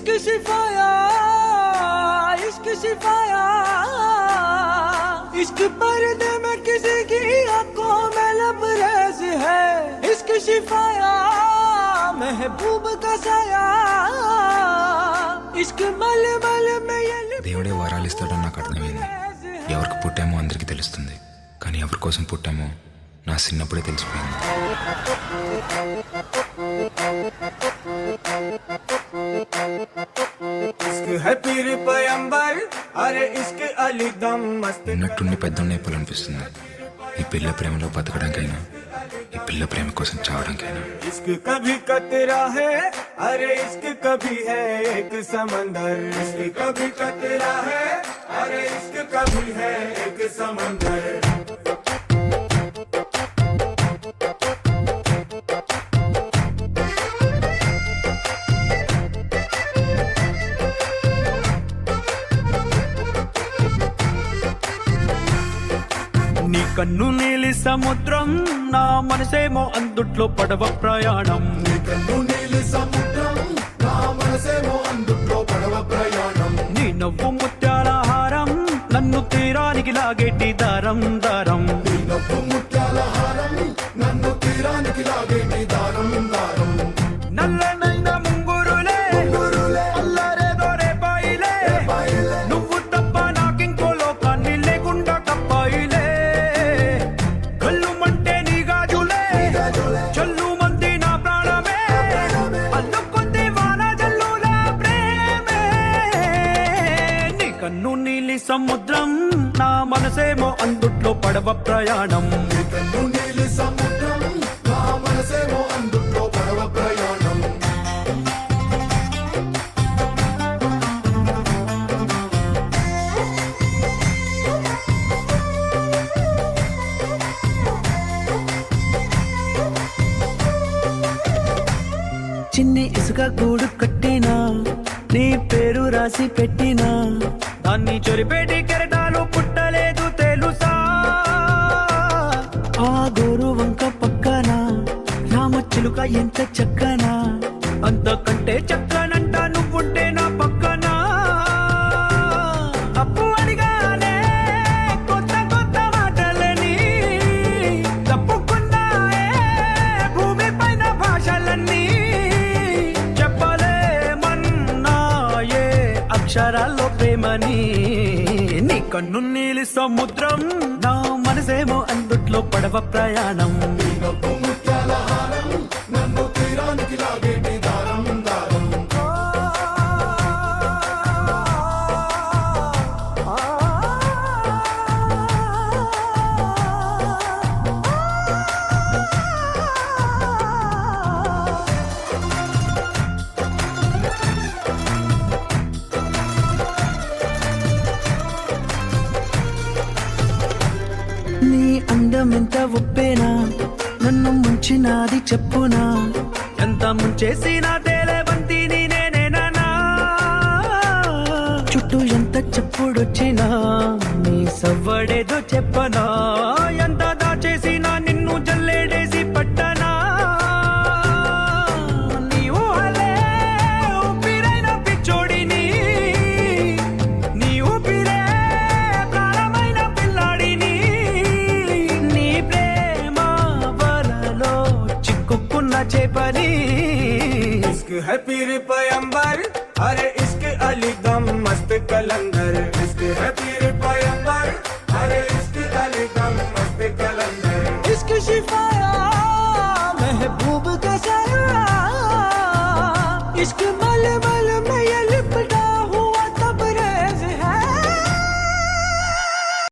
इश्क शिफाया, इश्क शिफाया, इश्क पर्दे में किसी की आंखों में लबरेज है। इश्क शिफाया, महबूब का साया, इश्क मलमल में ये దేవుడే వరాలు ఇస్తాడని నాకు అర్థమైంది. ఎవరికి పుట్టామో అందరికీ తెలుస్తుంది, కానీ ఎవరి కోసం పుట్టామో నా చిన్నప్పుడే తెలిసిపోయింది. ఉన్నట్టుండి పెద్దోడిని అయిపోవాలనిపిస్తుంది. ఈ పిల్ల ప్రేమలో బతకడానికైనా, ఈ పిల్ల ప్రేమ కోసం చావడానికైనా. इश्क कभी कतरा है, अरे इश्क कभी है एक समंदर। इश्क कभी कतरा है, अरे इश्क कभी है एक समंदर। నీ కన్ను నీలి సముద్రం, నా మనసేమో అందుట్లో పడవ ప్రయాణం. నీ కన్ను నీలి సముద్రం, నా మనసేమో అందుట్లో పడవ ప్రయాణం. నీ నవ్వు ముత్యాల హారం, నన్ను తీరానికి లాగేటి దారం దారం. నీ నవ్వు ముత్యాల హారం, నన్ను తీరానికి లాగేటి దారం దారం. నల్లనైన ముంగురులే, అల్లరేదో రేపాయిలే, నువ్వు తప్ప నాకింకో లోకాన్ని లేకుండా కప్పాయిలే. కళ్ళుమంటే నీ గాజులే, చల్లు మంది నా ప్రాణమే, అల్లుకుంది వాన జల్లుల ప్రేమే. నీ కన్ను నీలి సముద్రం, నా మనసేమో అందుట్లో పడవ ప్రయాణం. నీ కన్ను నీలి సముద్రం, నా మనసేమో అందుట్లో పడవ ప్రయాణం. చిన్ని ఇసుక గూడు కట్టినా, నీ పేరు రాసి పెట్టినా, దాన్ని చొరిపేటి కెరటాలు పుట్టలేదు తెలుసా. ఆ గోరు వంక పక్కన రామచిలుక ఎంత చక్కనా, అంతకంటే చక్కనంట నువ్వుంటే నా పక్కన. అప్పు అడిగానే కొత్త కొత్త మాటలని, తప్పుకున్నాయే భూమి పైన భాషలన్నీ. చెప్పలేమన్నాయే అక్షరాల్లో ప్రేమని. నీ కన్ను నీలి సముద్రం, నా మనసేమో అందుట్లో పడవ ప్రయాణం. నీ నవ్వు ముత్యాల హారం, నన్ను తీరానికి లాగేటి దారం దారం. నీ అందం ఎంత ఒప్పేనా, నన్ను ముంచినాది చెప్పునా. ఎంత ముంచేసినా తేలేబంతి నేనేనా. చుట్టూ ఎంత చెప్పుడొచ్చినా, నీ సవ్వడేదో చెప్పనా. ఎంత దాచేసినా నిన్ను జల్లేడేసి పట్టనా. నీ ఊహలే ఊపిరైన పిచ్చోడిని, నీ ఊపిరే ప్రాణమైన పిల్లాడిని. నీ ప్రేమ వలలో చిక్కుకున్న చేపని. इश्क है पीर पैगंबर, अरे इश्क अली दम मस्त कलंदर। इश्क है पीर पैगंबर, अरे इश्क अली दम मस्त कलंदर। इश्क शिफाया, महबूब का साया, इश्क मलमल